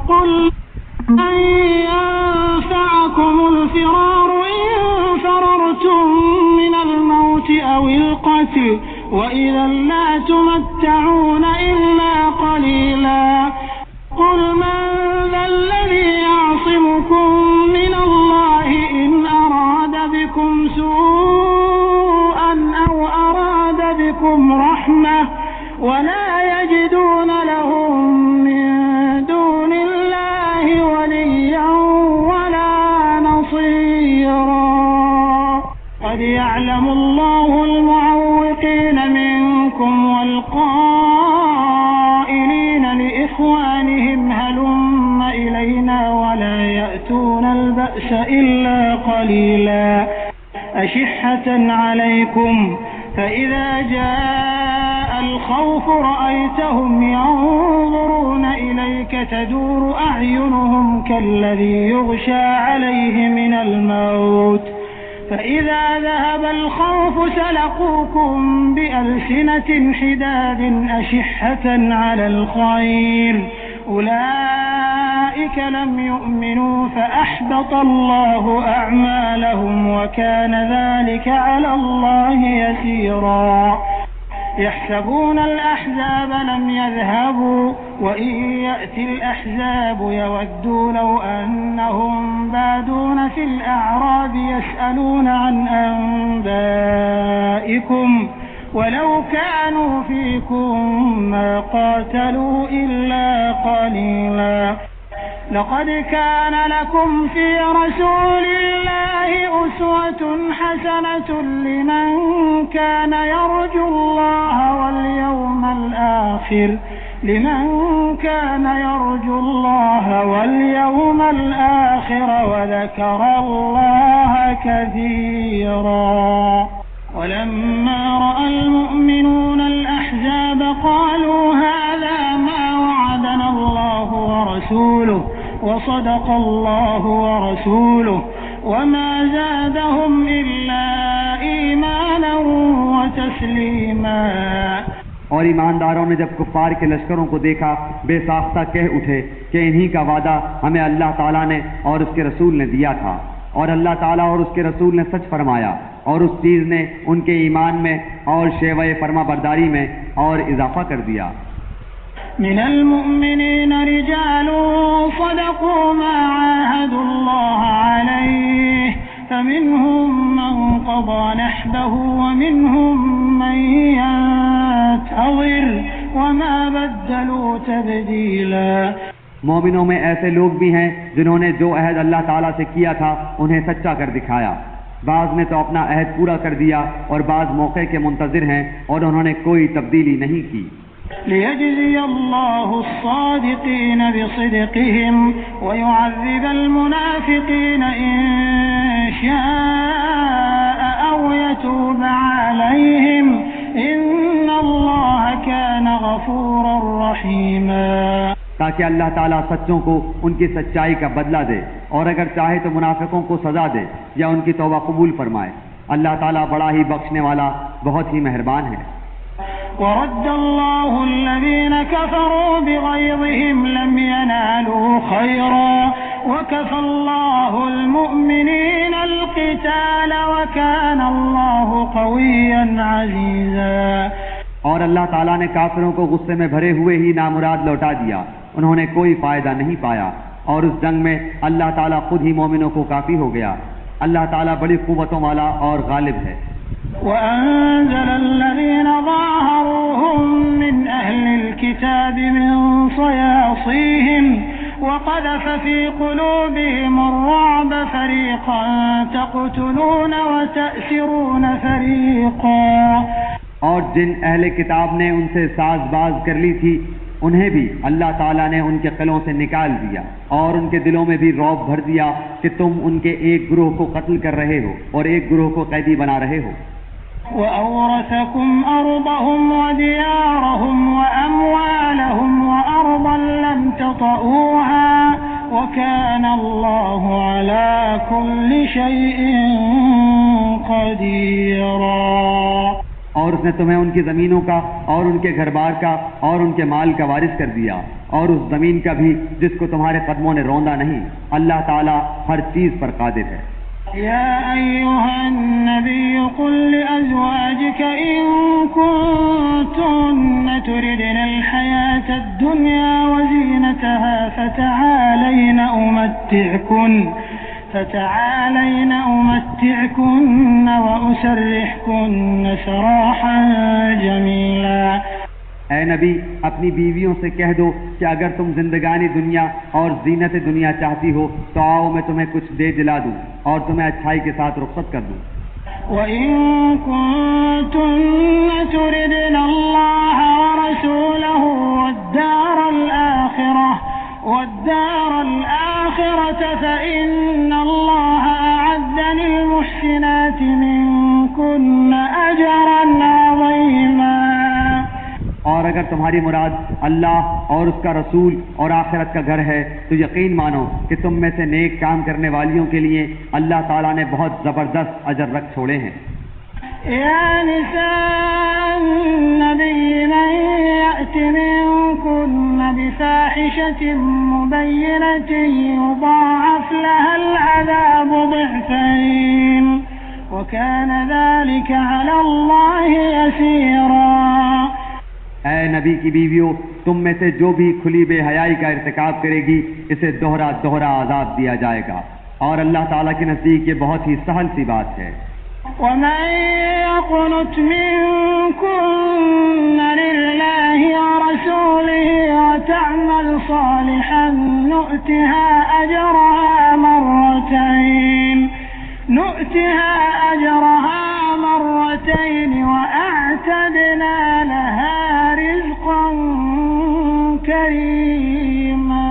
قل لن ينفعكم الفرار إن فررتم من الموت أو القتل وإذا لا تمتعون إلا قليلا قل من ذا الذي يعصمكم من الله إن أراد بكم سوءا أو أراد بكم رحمة ولا يجدون لهم من دون الله وليا ولا نصيرا قد يعلم الله المعوقين منكم والقائلين لإخوانهم هلم إلينا ولا يأتون البأس إلا قليلا أشحة عليكم فإذا جاء الخوف رأيتهم ينظرون إليك تدور أعينهم كالذي يغشى عليه من الموت فإذا ذهب الخوف سلقوكم بألسنة حداد أشحة على الخير أولئك لم يؤمنوا فأحبط الله أعمالهم وكان ذلك على الله يسيرا يحسبون الأحزاب لم يذهبوا وإن يأتي الأحزاب يودوا لو أنهم بادون في الأعراب يسألون عن أنبائكم ولو كانوا فيكم ما قاتلوا إلا قليلا لقد كان لكم في رسول الله أسوة حسنة لمن كان يرجو الله واليوم الآخر وذكر الله كثيرا ولما رأى المؤمنون الأحزاب قالوا هذا ما وعدنا الله ورسوله وصدق الله ورسوله وما زادهم إلا إيمانا وتسليما اور ایمانداروں نے جب کفار کے لشکروں کو دیکھا بے ساختہ کہہ اٹھے کہ انہی کا وعدہ ہمیں اللہ تعالیٰ نے اور اس کے رسول نے دیا تھا، اور اللہ تعالیٰ اور اس کے رسول نے سچ فرمایا، اور اس چیز نے ان کے ایمان میں اور شیوہ فرما برداری میں اور اضافہ کر دیا۔ من المؤمنين رجال صدقوا ما عاهدوا الله عليه فمنهم من قضى نحبه ومنهم من ينتظر وما بدلوا تبديلا۔ مومنوں میں ایسے لوگ بھی ہیں جنہوں نے جو عہد اللہ تعالیٰ سے کیا تھا انہیں سچا کر دکھایا، بعض نے تو اپنا عہد پورا کر دیا اور بعض موقع کے منتظر ہیں اور انہوں نے کوئی تبدیلی نہیں کی۔ ليجزي الله الصادقين بصدقهم ويعذب المنافقين إن شاء أو يتوب عليهم إن الله كان غفورا رحيما۔ تاکہ اللہ تعالیٰ سچوں کو ان کی سچائی کا بدلہ دے اور اگر چاہے تو منافقوں کو سزا دے یا ان کی توبہ قبول فرمائے۔ اللہ تعالیٰ بڑا ہی بخشنے والا بہت ہی مہربان ہے۔ ورد الله الذين كفروا بغيظهم لم ينالوا خيرا وكفى الله المؤمنين القتال وكان الله قويا عزيزا۔ اور اللہ تعالیٰ نے کافروں کو غصے میں بھرے ہوئے ہی نامراد لوٹا دیا، انہوں نے کوئی فائدہ نہیں پایا، اور اس جنگ میں اللہ تعالیٰ خود ہی مومنوں کو کافی ہو گیا۔ اللہ تعالیٰ بڑی قوتوں والا اور غالب ہے۔ وأنزل الذين ظاهروهم من أهل الكتاب من صياصيهم وقذف في قلوبهم الرعب فريقا تقتلون وتأسرون فريقا۔ اور جن اہل کتاب نے ان سے ساز باز کر لی تھی انہیں بھی اللہ تعالیٰ نے ان کے قلوں سے نکال دیا اور ان کے دلوں میں بھی رعب بھر دیا کہ تم ان کے ایک گروہ کو قتل کر رہے ہو اور ایک گروہ کو قیدی بنا رہے ہو۔ وَأَوْرَثَكُمْ أَرْضَهُمْ وَدِيَارَهُمْ وَأَمْوَالَهُمْ وَأَرْضًا لَّمْ تَطَئُوهَا وَكَانَ اللَّهُ عَلَى كُلِّ شَيْءٍ قَدِيرًا۔ اور اس نے تمہیں ان کی زمینوں کا اور ان کے گھر بار کا اور ان کے مال کا وارث کر دیا، اور اس زمین کا بھی جس کو تمہارے قدموں نے روندا نہیں۔ اللہ تعالیٰ ہر چیز پر قادر ہے۔ يا أيها النبي قل لأزواجك إن كنتن تردن الحياة الدنيا وزينتها فتعالين أمتعكن وأسرحكن سراحا جميلا۔ اے نبی اپنی بیویوں سے کہہ دو کہ اگر تم زندگانی دنیا اور زینت دنیا چاہتی ہو تو آؤ میں تمہیں کچھ دے دلا دوں اور تمہیں اچھائی کے ساتھ رخصت کر دوں۔ وَإِن كُنتُنَّ تُرِدْنَ اللَّهَ وَرَسُولَهُ وَالدَّارَ الْآخِرَةَ فَإِنَّ اللَّهَ أَعَدَّ لِلْمُحْسِنَاتِ مِنكُنَّ أَجْرًا عَظِيمًا۔ اور اگر تمہاری مراد اللہ اور اس کا رسول اور آخرت کا گھر ہے تو یقین مانو کہ تم میں سے نیک کام کرنے والیوں کے لیے اللہ تعالیٰ نے بہت زبردست اجر رکھ چھوڑے ہیں۔ يا نساء النبي من يأت منكن بفاحشة مبينة يضاعف لها العذاب ضعفين وكان ذلك على الله يسيرا۔ اے نبی کی بیویوں تم میں سے جو بھی کھلی بے حیائی کا ارتکاب کرے گی اسے دوہرا دوہرا عذاب دیا جائے گا، اور اللہ تعالیٰ کے نزدیک یہ بہت ہی سہل سی بات ہے۔ وَمَن يَقْنُتْ مِنكُنَّ لِلَّهِ وَرَسُولِهِ وَتَعْمَلْ صَالِحًا نُؤْتِهَا أَجْرَهَا مرتين وأعتدنا لها رزقا كريما۔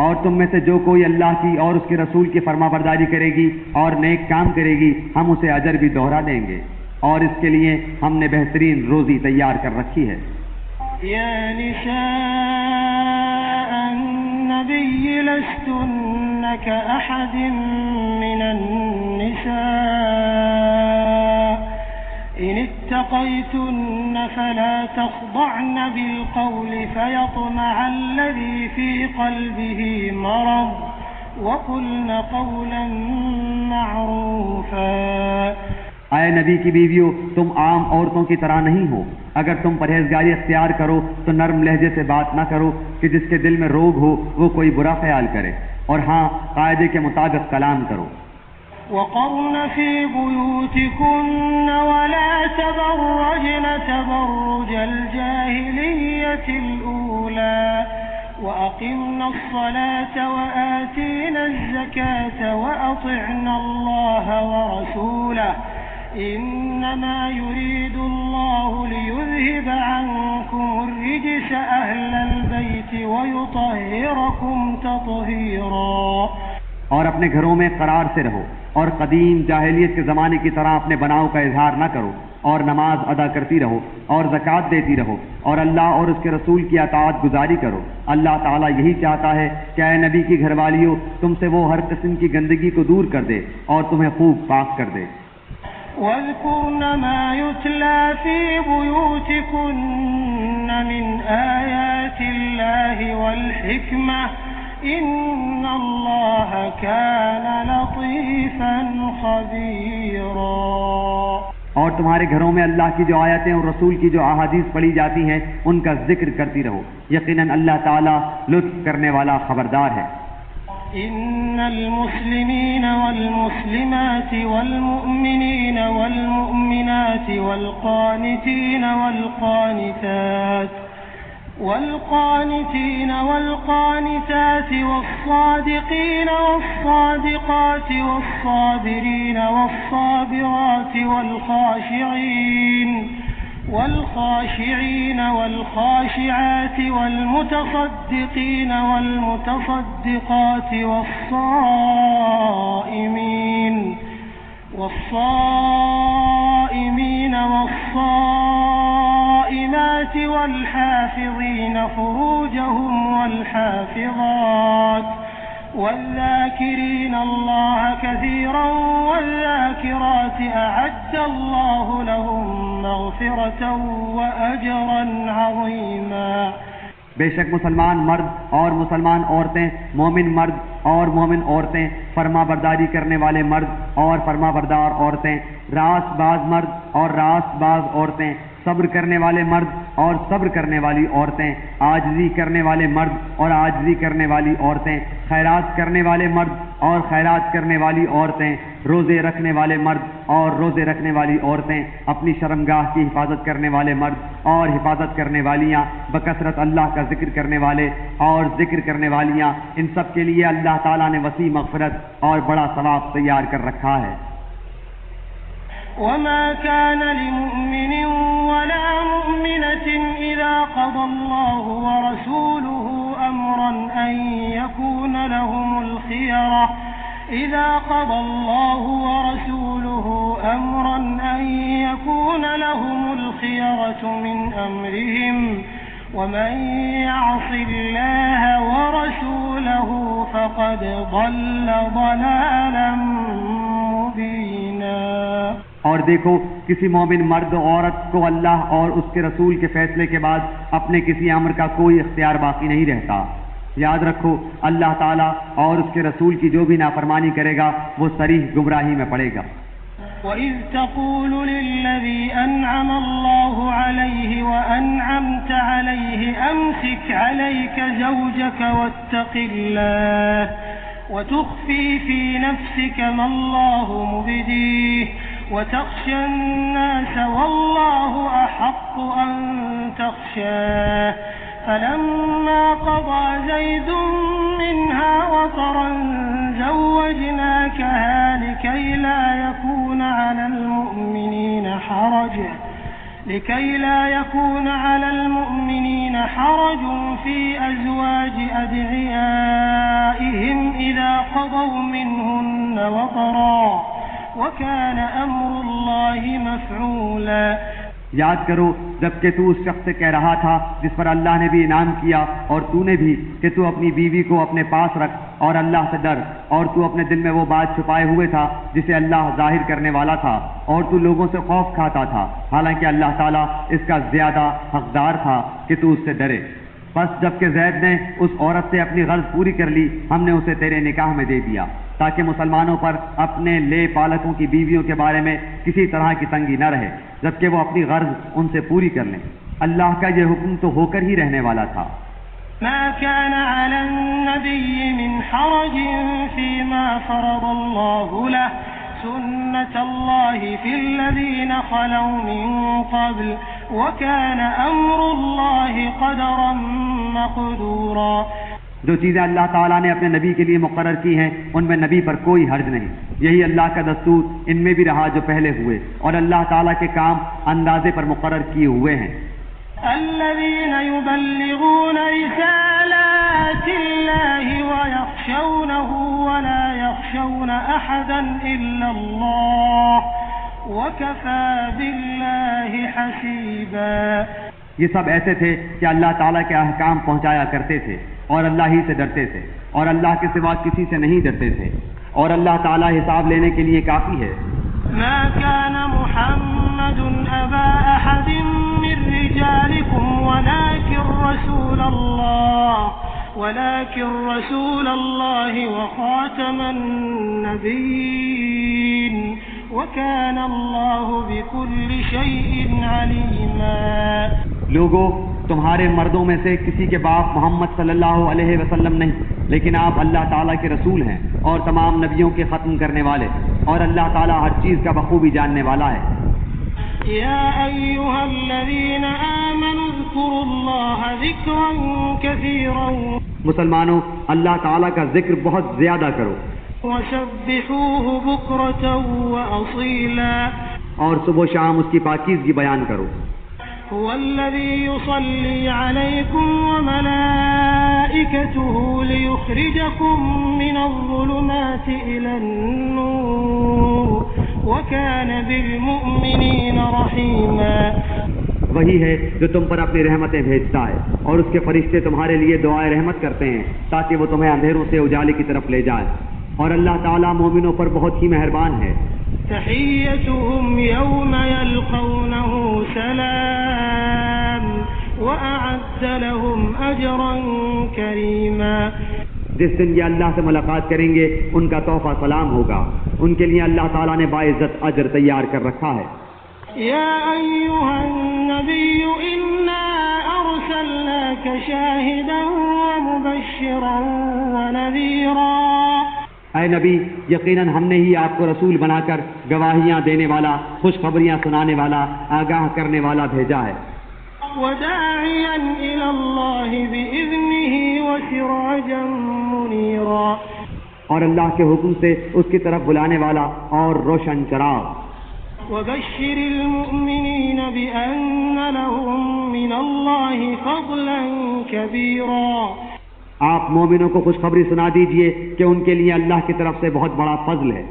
اور تم میں سے جو کوئی اللہ کی اور اس کے رسول کی فرما برداری کرے گی اور نیک کام کرے گی ہم اسے اجر بھی دوہرا دیں گے، اور اس کے لیے ہم نے بہترین روزی تیار کر رکھی ہے۔ يا نساء النبي لستن كأحد من النساء إن اتقيتن فلا تخضعن بالقول فيطمع الذي في قلبه مرض وقلن قولا معروفا۔ اے نبی کی بیویوں تم عام عورتوں کی طرح نہیں ہو، اگر تم پرہیزگاری اختیار کرو تو نرم لہجے سے بات نہ کرو کہ جس کے دل میں روگ ہو وہ کوئی برا خیال کرے، اور ہاں قاعدے کے مطابق کلام کرو۔ وقرن في بيوتكن ولا تبرجن تبرج الجاهلية الأولى وأقمنا الصلاة وآتينا الزكاة وأطعنا الله ورسوله إنما يريد الله ليذهب عنكم الرجس أهل البيت ويطهركم تطهيرا۔ اور اپنے گھروں میں قرار سے رہو اور قدیم جاہلیت کے زمانے کی طرح اپنے بناؤ کا اظہار نہ کرو، اور نماز ادا کرتی رہو اور زکوٰۃ دیتی رہو اور اللہ اور اس کے رسول کی اطاعت گزاری کرو۔ اللہ تعالیٰ یہی چاہتا ہے کہ اے نبی کی گھر والیوں تم سے وہ ہر قسم کی گندگی کو دور کر دے اور تمہیں خوب پاک کر دے۔ واذكرن ما يتلى في بيوتكن من آيات الله والحكمة إن الله كان لطيفا خبيرا۔ اور تمہارے گھروں میں اللہ کی جو آیتیں اور رسول کی جو احادیث پڑھی جاتی ہیں ان کا ذکر کرتی رہو، یقیناً اللہ تعالیٰ لطف کرنے والا خبردار ہے۔ إن المسلمين والمسلمات والمؤمنين والمؤمنات والقانتين والقانتات والصادقين والصادقات والصابرين والصابرات والخاشعين والخاشعات والمتصدقين والمتصدقات والصائمين والصائمات والحافظين فروجهم والحافظات والذاكرين الله كثيرا والذاكرات أعد الله لهم مغفرة وأجرا عظيما. بے شک مسلمان مرد اور مسلمان عورتیں، مومن مرد اور مومن عورتیں، فرما برداری کرنے والے مرد اور فرما بردار عورتیں، راست باز مرد اور راست باز عورتیں، صبر کرنے والے مرد اور صبر کرنے والی عورتیں، عاجزی کرنے والے مرد اور عاجزی کرنے والی عورتیں، خیرات کرنے والے مرد اور خیرات کرنے والی عورتیں، روزے رکھنے والے مرد اور روزے رکھنے والی عورتیں، اپنی شرمگاہ کی حفاظت کرنے والے مرد اور حفاظت کرنے والیاں، بکثرت اللہ کا ذکر کرنے والے اور ذکر کرنے والیاں، ان سب کے لیے اللہ تعالیٰ نے وسیع مغفرت اور بڑا ثواب تیار کر رکھا ہے. وما كان لمؤمن ولا مؤمنة إذا قضى الله ورسوله أمرا أن يكون لهم الخيرة من أمرهم ومن يعص الله ورسوله فقد ضل ضلالا مبينا. اور دیکھو کسی مومن مرد عورت کو اللہ اور اس کے رسول کے فیصلے کے بعد اپنے کسی امر کا کوئی اختیار باقی نہیں رہتا. یاد رکھو اللہ تعالیٰ اور اس کے رسول کی جو بھی نافرمانی کرے گا وہ صریح گمراہی میں پڑے گا. وَإِذْ تَقُولُ لِلَّذِي أَنْعَمَ اللَّهُ عَلَيْهِ وَأَنْعَمْتَ عَلَيْهِ أَمْسِكْ عَلَيْكَ زَوْجَكَ وَاتَّقِ اللَّهَ وَتُخْفِي فِي نَفْسِكَ مَا اللَّهُ مُبْدِيهِ وَتَخْشَى النَّاسَ وَاللَّهُ أَحَقُّ أَن تَخْشَاهُ فَلَمَّا قَضَى زَيْدٌ مِّنْهَا وَطَرًا زَوَّجْنَاكَهَا لِكَيْ لا يكون على المؤمنين حرج في أزواج أدعيائهم إذا قضوا منهن وطرا وكان أمر الله مفعولا. یاد کرو جب کہ تو اس شخص سے کہہ رہا تھا جس پر اللہ نے بھی انعام کیا اور تو نے بھی کہ تو اپنی بیوی کو اپنے پاس رکھ اور اللہ سے ڈر، اور تو اپنے دل میں وہ بات چھپائے ہوئے تھا جسے اللہ ظاہر کرنے والا تھا، اور تو لوگوں سے خوف کھاتا تھا حالانکہ اللہ تعالیٰ اس کا زیادہ حقدار تھا کہ تو اس سے ڈرے. بس جب کہ زید نے اس عورت سے اپنی غرض پوری کر لی ہم نے اسے تیرے نکاح میں دے دیا تاکہ مسلمانوں پر اپنے لے پالکوں کی بیویوں کے بارے میں کسی طرح کی تنگی نہ رہے جبکہ وہ اپنی غرض ان سے پوری کر لیں. اللہ کا یہ حکم تو ہو کر ہی رہنے والا تھا. ما كان على النبي من حرج فيما فرض الله له سنة الله في الذين خلوا من قبل وكان أمر الله قدرا مقدورا. جو چیزیں اللہ تعالیٰ نے اپنے نبی کے لیے مقرر کی ہیں ان میں نبی پر کوئی حرج نہیں. یہی اللہ کا دستور ان میں بھی رہا جو پہلے ہوئے، اور اللہ تعالیٰ کے کام اندازے پر مقرر کیے ہوئے ہیں. الذين يبلغون رسالات الله ويخشونه ولا يخشون أحدا إلا الله وكفى بالله حسيبا. یہ سب ایسے تھے کہ اللہ تعالیٰ کے احکام پہنچایا کرتے تھے اور اللہ ہی سے ڈرتے تھے اور اللہ کے سوا کسی سے نہیں ڈرتے تھے، اور اللہ تعالیٰ حساب لینے کے لیے کافی ہے. ما كان محمد أبا أحد من رجالكم ولكن رسول الله وخاتم النبيين وكان الله بكل شيء عليما. لوگو تمہارے مردوں میں سے کسی کے باپ محمد صلی اللہ علیہ وسلم نہیں، لیکن آپ اللہ تعالیٰ کے رسول ہیں اور تمام نبیوں کے ختم کرنے والے، اور اللہ تعالیٰ ہر چیز کا بخوبی جاننے والا ہے. يا أيها الذين آمنوا اذكروا الله ذكرا كثيرا. مسلمانوں اللہ تعالیٰ کا ذکر بہت زیادہ کرو. وسبحوه بكرة وأصيلا. اور صبح و شام اس کی پاکیزگی بیان کرو. هو الذي يصلي عليكم وملائكته ليخرجكم من الظلمات إلى النور وكان بالمؤمنين رحيما. وہی ہے جو تم پر اپنی رحمتیں بھیجتا ہے، اور اس کے فرشتے تمہارے لیے دعائے رحمت کرتے ہیں تاکہ وہ تمہیں اندھیروں سے اجالے کی طرف لے جائے، اور اللہ تعالیٰ مومنوں پر بہت ہی مہربان ہے۔ تحيتهم يوم يلقونه سلام وأعد لهم أجرا كريما۔ جس دن یہ اللہ سے ملاقات کریں گے ان کا تحفہ سلام ہوگا، ان کے لیے اللہ تعالیٰ نے باعزت اجر تیار کر رکھا ہے۔ يا أيها النبي إنا أرسلناك شاهدا ومبشرا ونذيرا۔ اے نبی، یقیناً ہم نے ہی آپ کو رسول بنا کر گواہیاں دینے والا، خوشخبریاں سنانے والا، آگاہ کرنے والا بھیجا ہے۔ وداعيا إلى الله بإذنه وسراجا منيرا۔ اور اللہ کے حکم سے اس کی طرف بلانے والا اور روشن چراغ۔ وبشر المؤمنين بأن لهم من الله فضلا كبيرا۔ آپ مومنوں کو خوشخبری سنا دیجئے کہ ان کے لیے اللہ کی طرف سے بہت بڑا فضل ہے۔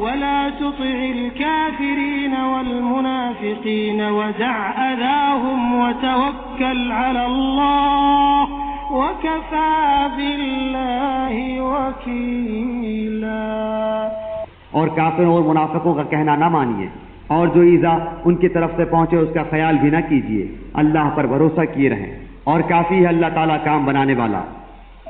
ولا تطع الكافرين والمنافقين ودع أذاهم وتوكل على الله وكفى بالله وكيلا۔ اور کافروں اور منافقوں کا کہنا نہ مانیے، اور جو ایذا ان کی طرف سے پہنچے اس کا خیال بھی نہ کیجیے، اللہ پر بھروسہ کیے رہیں، اور کافی ہے اللہ تعالیٰ کام بنانے والا۔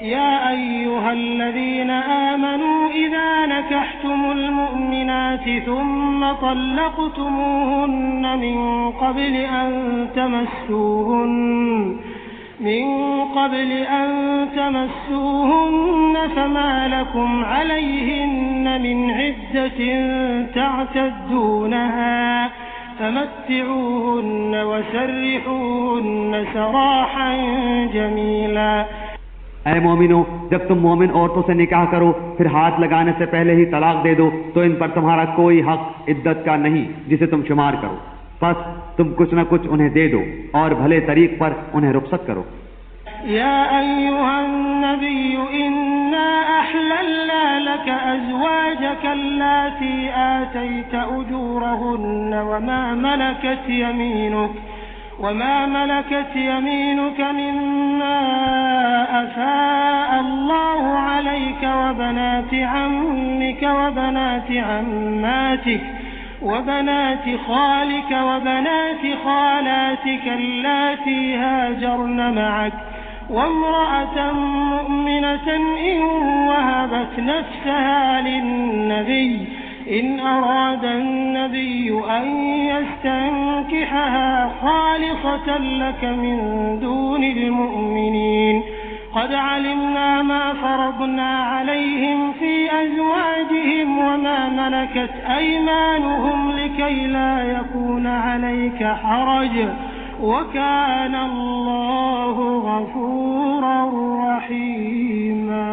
يا أيها الذين آمنوا إذا نكحتم المؤمنات ثم طلقتموهن من قبل أن تمسوهن فما لكم عليهن من عدة تعتدونها فمتعوهن وسرحوهن سراحا جميلا۔ اے مومنو، جب تم مومن عورتوں سے نکاح کرو پھر ہاتھ لگانے سے پہلے ہی طلاق دے دو تو ان پر تمہارا کوئی حق عدت کا نہیں جسے تم شمار کرو، بس تم کچھ نہ کچھ انہیں دے دو اور بھلے طریق پر انہیں رخصت کرو۔ یا ایھا النبی انا احللنا لك ازواجك اللاتی آتیت اجورهن وما ملكت يمينك مما أفاء الله عليك وبنات عمك وبنات عماتك وبنات خالك وبنات خالاتك اللاتي هاجرن معك وامرأة مؤمنة إن وهبت نفسها للنبي إن أراد النبي أن يستنكحها خالصة لك من دون المؤمنين قد علمنا ما فرضنا عليهم في أزواجهم وما ملكت أيمانهم لكي لا يكون عليك حرج وكان الله غفورا رحيما۔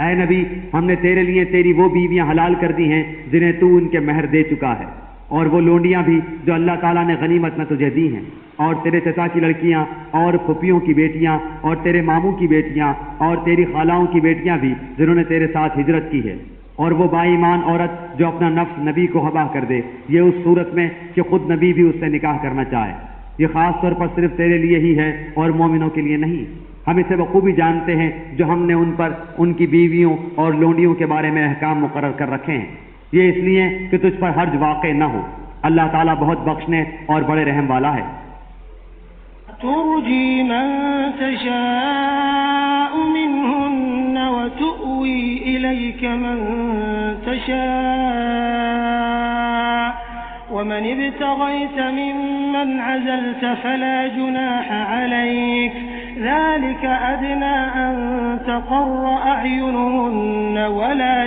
اے نبی، ہم نے تیرے لیے تیری وہ بیویاں حلال کر دی ہیں جنہیں تو ان کے مہر دے چکا ہے، اور وہ لونڈیاں بھی جو اللہ تعالیٰ نے غنیمت میں تجھے دی ہیں، اور تیرے چچا کی لڑکیاں اور پھپھیوں کی بیٹیاں اور تیرے ماموں کی بیٹیاں اور تیری خالاؤں کی بیٹیاں بھی جنہوں نے تیرے ساتھ ہجرت کی ہے، اور وہ باایمان عورت جو اپنا نفس نبی کو حبا کر دے، یہ اس صورت میں کہ خود نبی بھی اس سے نکاح کرنا چاہے۔ یہ خاص طور پر صرف تیرے لیے ہی ہے اور مومنوں کے لیے نہیں۔ ہم اسے بخوبی جانتے ہیں جو ہم نے ان پر ان کی بیویوں اور لونڈیوں کے بارے میں احکام مقرر کر رکھے ہیں، یہ اس لیے کہ تجھ پر حرج واقع نہ ہو۔ اللہ تعالیٰ بہت بخشنے اور بڑے رحم والا ہے۔ ترجی من تشاء منہن وتؤوی الیک من تشاء ومن ابتغیت ممن عزلت فلا جناح علیک ذلك أدنى أن تقر أعينهن ولا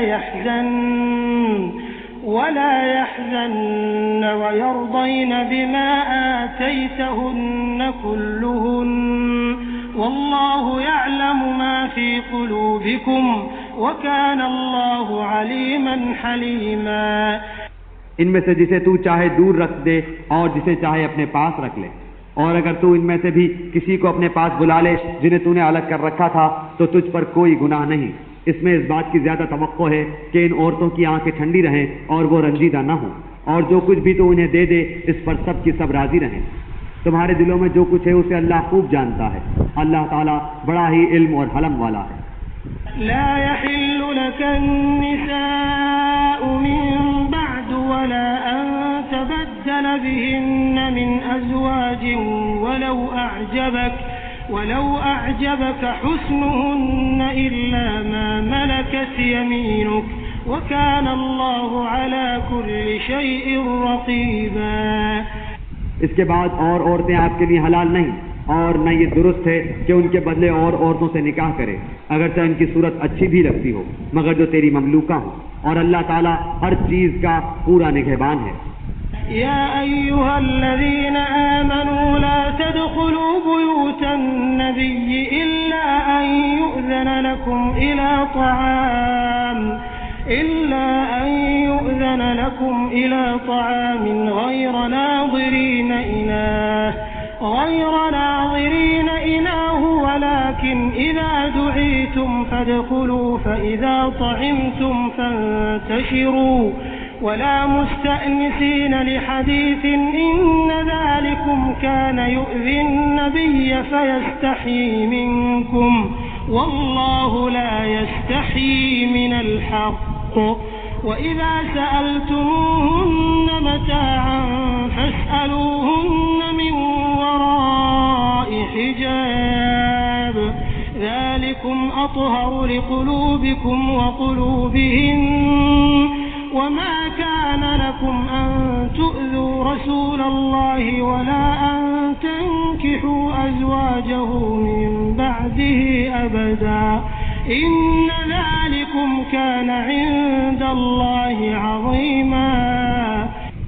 يحزن ويرضين بما آتيتهن كلهن والله يعلم ما في قلوبكم وكان الله عليما حليما۔ ان میں سے جسے تو چاہے دور رکھ دے اور جسے چاہے اپنے پاس رکھ لے، اور اگر تو ان میں سے بھی کسی کو اپنے پاس بلا لے جنہیں تو نے الگ کر رکھا تھا تو تجھ پر کوئی گناہ نہیں۔ اس میں اس بات کی زیادہ توقع ہے کہ ان عورتوں کی آنکھیں ٹھنڈی رہیں اور وہ رنجیدہ نہ ہوں، اور جو کچھ بھی تو انہیں دے دے اس پر سب کی سب راضی رہیں۔ تمہارے دلوں میں جو کچھ ہے اسے اللہ خوب جانتا ہے. اللہ تعالیٰ بڑا ہی علم اور حلم والا ہے. لا يحل لك النساء من بعد ولا أن تبدل بهن من أزواج ولو أعجبك حسنهن إلا ما ملكت يمينك وكان الله على كل شيء رقيبا. اس کے بعد اور عورتیں آپ کے لیے حلال نہیں، اور نہ یہ درست ہے کہ ان کے بدلے اور عورتوں سے نکاح کرے، اگرچہ ان کی صورت اچھی بھی لگتی ہو، مگر جو تیری مملوکہ ہوں، اور اللہ تعالیٰ ہر چیز کا پورا نگہبان ہے. يا أيها الذين آمنوا لا تدخلوا بيوت النبي إلا أن يؤذن لكم إلى طعام غير ناظرين إناه ولكن إذا دعيتم فادخلوا فإذا طعمتم فانتشروا ولا مستأنسين لحديث إن ذلكم كان يؤذي النبي فيستحيي منكم والله لا يستحيي من الحق وإذا سألتموهن متاعا فاسألوهن من وراء حجاب ذلكم أطهر لقلوبكم وقلوبهن وما كان لكم أن تؤذوا رسول الله ولا أن تنكحوا أزواجه من بعده أبدا إن ذلكم كان عند الله عظيما.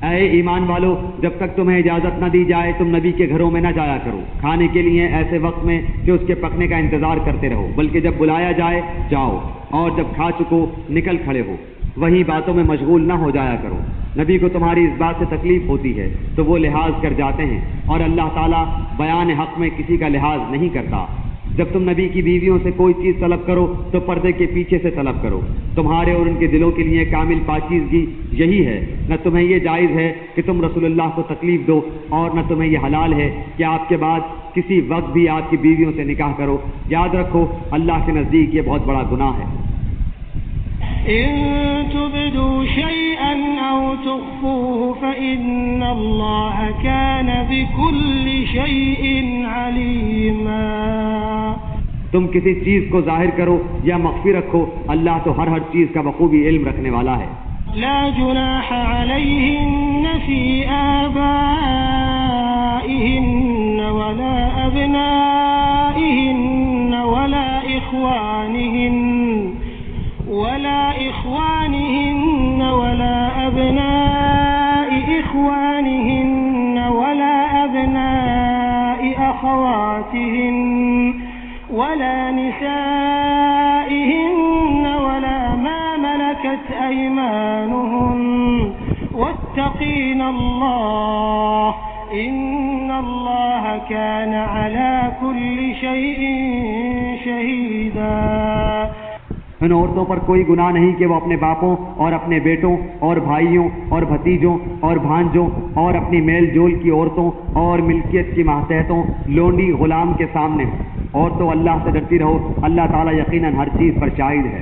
اے ایمان والو، جب تک تمہیں اجازت نہ دی جائے تم نبی کے گھروں میں نہ جایا کرو کھانے کے لیے ایسے وقت میں کہ اس کے پکنے کا انتظار کرتے رہو، بلکہ جب بلایا جائے جاؤ، اور جب کھا چکو نکل کھڑے ہو. وہی باتوں میں مشغول نہ ہو جایا کرو. نبی کو تمہاری اس بات سے تکلیف ہوتی ہے تو وہ لحاظ کر جاتے ہیں، اور اللہ تعالیٰ بیان حق میں کسی کا لحاظ نہیں کرتا. جب تم نبی کی بیویوں سے کوئی چیز طلب کرو تو پردے کے پیچھے سے طلب کرو. تمہارے اور ان کے دلوں کے لیے کامل پاکیزگی یہی ہے. نہ تمہیں یہ جائز ہے کہ تم رسول اللہ کو تکلیف دو، اور نہ تمہیں یہ حلال ہے کہ آپ کے بعد کسی وقت بھی آپ کی بیویوں سے نکاح کرو. یاد رکھو اللہ کے نزدیک یہ بہت بڑا گناہ ہے. إن تبدوا شيئا أو تخفوه فإن الله كان بكل شيء عليما. تم کسی چیز کو ظاہر کرو یا مخفی رکھو، اللہ تو ہر چیز کا بخوبی علم رکھنے والا ہے. لا جناح عليهن في آبائهن ولا أبنائهن ولا إخوانهن ولا أبناء إخوانهن ولا أبناء أخواتهن ولا نسائهن ولا ما ملكت أيمانهن واتقين الله إن الله كان على كل شيء شهيدا. ان عورتوں پر کوئی گناہ نہیں کہ وہ اپنے باپوں اور اپنے بیٹوں اور بھائیوں اور بھتیجوں اور بھانجوں اور اپنی میل جول کی عورتوں اور ملکیت کی ماتحتوں لونڈی غلام کے سامنے ہوں. عورتوں اللہ سے ڈرتی رہو، اللہ تعالیٰ یقیناً ہر چیز پر شاہد ہے.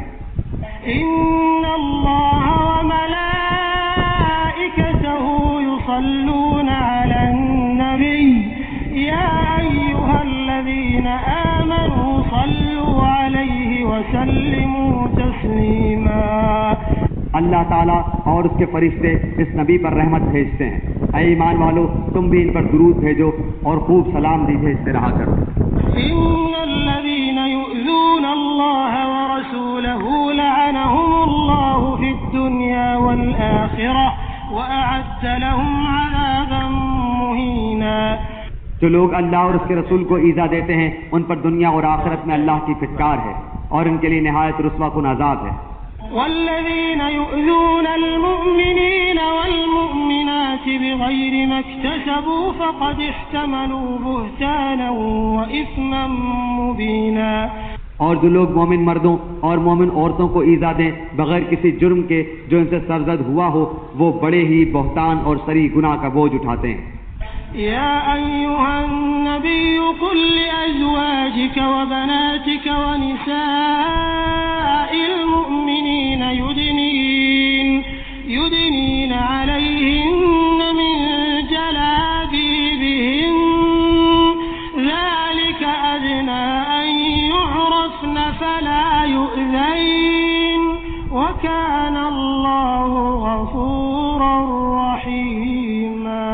ان اللہ وملائکتہ یصلون علی النبی یا ایھا الذین آمنوا صلوا علیہ وسلموا تسلیما. اللہ تعالیٰ اور اس کے فرشتے اس نبی پر رحمت بھیجتے ہیں. اے ایمان والو، تم بھی ان پر درود بھیجو اور خوب سلام بھی بھیجتے رہا کرو. ان الذين يؤذون الله ورسوله لعنهم الله في الدنيا والآخرة وأعد لهم عذابا مهينا. جو لوگ اللہ اور اس کے رسول کو ایذا دیتے ہیں ان پر دنیا اور آخرت میں اللہ کی پھٹکار ہے اور ان کے لیے نہایت رسوا کن عذاب ہے. والذين يؤذون المؤمنين والمؤمنات بغير ما اكتسبوا فقد احتملوا بهتانا وإثما مبينا. اور جو لوگ مومن مردوں اور مومن عورتوں کو ایذا دیں بغیر کسی جرم کے جو ان سے سرزد ہوا ہو، وہ بڑے ہی بہتان اور سری گناہ کا بوجھ اٹھاتے ہیں. يا أيها النبي قل لأزواجك وبناتك ونساء المؤمنين يدنين عليهن من جلابيبهن ذلك أدنى أن يعرفن فلا يؤذين وكان الله غفورا رحيما۔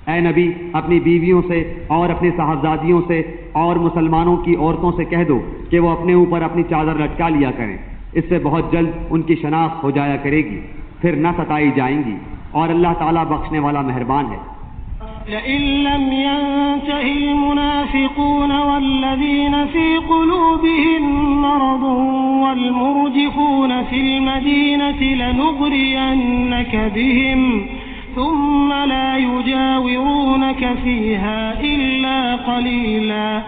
اے نبی اپنی بیویوں سے اور اپنی صاحبزادیوں سے اور مسلمانوں کی عورتوں سے کہہ دو کہ وہ اپنے اوپر اپنی چادر لٹکا لیا کریں، اس سے بہت جلد ان کی شناخت ہو جایا کرے گی، پھر نہ ستائی جائیں گی، اور اللہ تعالیٰ بخشنے والا مہربان ہے۔ لئن لم ينته المنافقون والذين في قلوبهم مرض والمرجفون في المدينة لنغرينك بهم ثم لا يجاورونك فيها إلا قليلا۔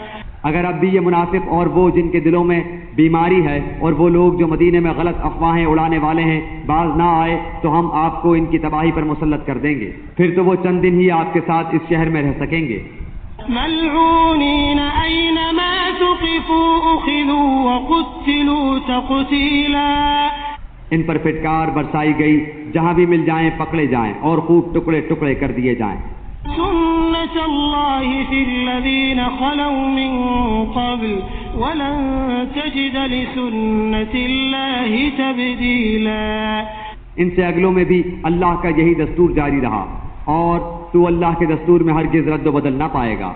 اگر اب بھی یہ منافق اور وہ جن کے دلوں میں بیماری ہے اور وہ لوگ جو مدینے میں غلط افواہیں اڑانے والے ہیں باز نہ آئے تو ہم آپ کو ان کی تباہی پر مسلط کر دیں گے، پھر تو وہ چند دن ہی آپ کے ساتھ اس شہر میں رہ سکیں گے۔ ملعونین اینما ثقفوا اخذوا وقتلوا تقتیلا۔ ان پر پھٹکار برسائی گئی، جہاں بھی مل جائیں پکڑے جائیں اور خوب ٹکڑے ٹکڑے کر دیے جائیں۔ سنت اللہ فی الذین خلوا من قبل ولن تجد لسنت اللہ تبدیلا۔ ان سے اگلوں میں بھی اللہ کا یہی دستور جاری رہا اور تو اللہ کے دستور میں ہرگز رد و بدل نہ پائے گا۔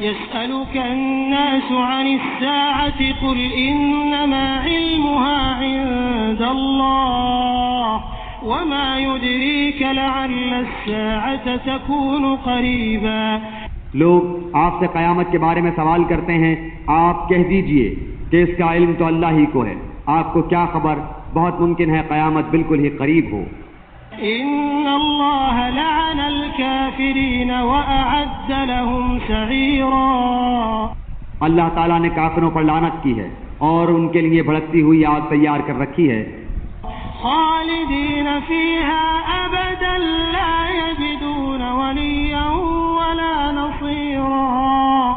يسألك الناس عن الساعة قل إنما علمها عند الله وما يدريك لعل الساعة تكون قريبا۔ لوگ آپ سے قیامت کے بارے میں سوال کرتے ہیں، آپ کہہ دیجئے کہ اس کا علم تو اللہ ہی کو ہے، آپ کو کیا خبر، بہت ممکن ہے قیامت بالکل ہی قریب ہو۔ ان اللہ لعن الکافرین واعد لهم سعیرا۔ اللہ تعالیٰ نے کافروں پر لعنت کی ہے اور ان کے لیے بھڑکتی ہوئی آگ تیار کر رکھی ہے۔ خالدین فیہا ابدا لا یجدون ولیا ولا نصیرا۔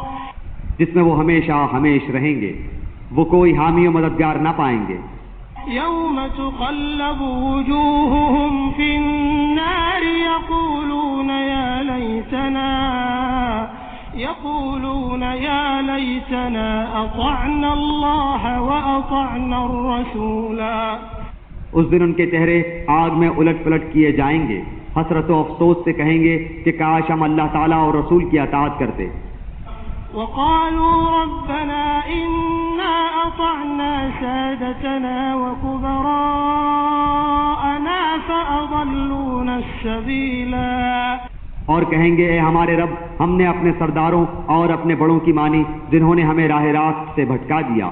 جس میں وہ ہمیشہ ہمیش رہیں گے، وہ کوئی حامی و مددگار نہ پائیں گے۔ یوم تقلب وجوہہم فی النار یقولون یا لیتنا اطعنا اللہ واطعنا الرسولا۔ اس دن ان کے چہرے آگ میں الٹ پلٹ کیے جائیں گے، حسرت و افسوس سے کہیں گے کہ کاش ہم اللہ تعالیٰ اور رسول کی اطاعت کرتے۔ وقالوا ربنا إنا أطعنا سادتنا وكبراءنا فأضلونا السبيلا۔ اور کہیں گے اے ہمارے رب، ہم نے اپنے سرداروں اور اپنے بڑوں کی مانی جنہوں نے ہمیں راہ راست سے بھٹکا دیا۔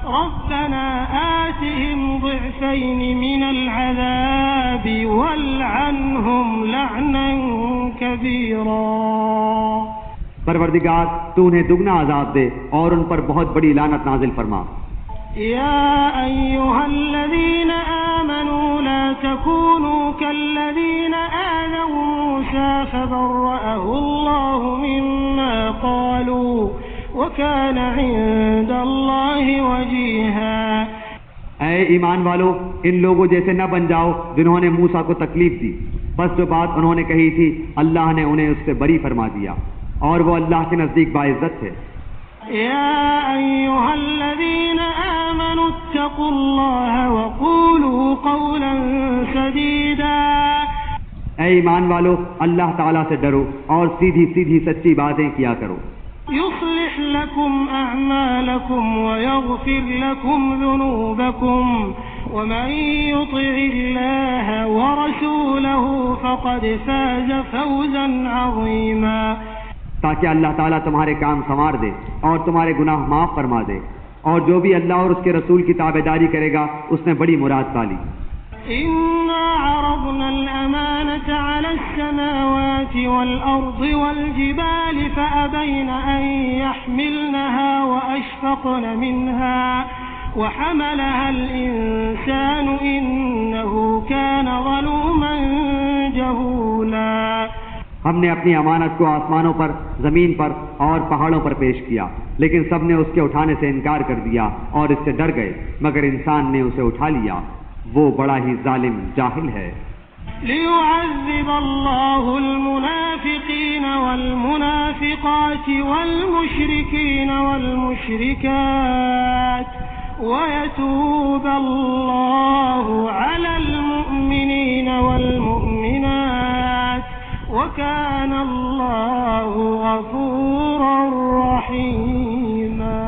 ربنا آتهم ضعفين من العذاب والعنهم لعنا كبيرا۔ پروردگار تو انہیں دگنا عذاب دے اور ان پر بہت بڑی لعنت نازل فرما۔ یا ایھا الذین آمنوا لا تکونوا کالذین آذوا موسیٰ فبرأہ اللہ مما قالوا وکان عند اللہ وجیہا۔ اے ایمان والو، ان لوگوں جیسے نہ بن جاؤ جنہوں نے موسیٰ کو تکلیف دی، بس جو بات انہوں نے کہی تھی اللہ نے انہیں اس سے بری فرما دیا اور وہ اللہ کے نزدیک باعزت ہے۔ یا ایھا الذین آمنوا اتقوا اللہ وقولوا قولا سدیدا۔ اے ایمان والو، اللہ تعالیٰ سے ڈرو اور سیدھی سیدھی سچی باتیں کیا کرو۔ يصلح لكم أعمالكم ويغفر لكم ذنوبكم ومن يطع الله ورسوله فقد فاز فوزا عظيما۔ تاکہ اللہ تعالیٰ تمہارے کام سنوار دے اور تمہارے گناہ معاف فرما دے، اور جو بھی اللہ اور اس کے رسول کی تابعداری کرے گا اس نے بڑی مراد پالی۔ إنا عرضنا الأمانة على السماوات والأرض والجبال فأبين أن يحملنها وأشفقن منها وحملها الإنسان إنه كان ظلوما جهولا۔ ہم نے اپنی امانت کو آسمانوں پر، زمین پر اور پہاڑوں پر پیش کیا، لیکن سب نے اس کے اٹھانے سے انکار کر دیا اور اس سے ڈر گئے، مگر انسان نے اسے اٹھا لیا، وہ بڑا ہی ظالم جاہل ہے۔ ليعذب الله المنافقين والمنافقات والمشركين والمشركات ويتوب الله على المؤمنين والمؤمنات وكان الله غفورا رحيما۔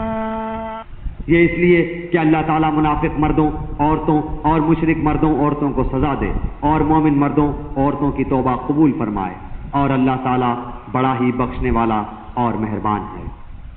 یہ اس لیے کہ اللہ تعالیٰ منافق مردوں، عورتوں اور مشرک مردوں، عورتوں کو سزا دے، اور مومن مردوں، عورتوں کی توبہ قبول فرمائے، اور اللہ تعالیٰ بڑا ہی بخشنے والا اور مہربان ہے۔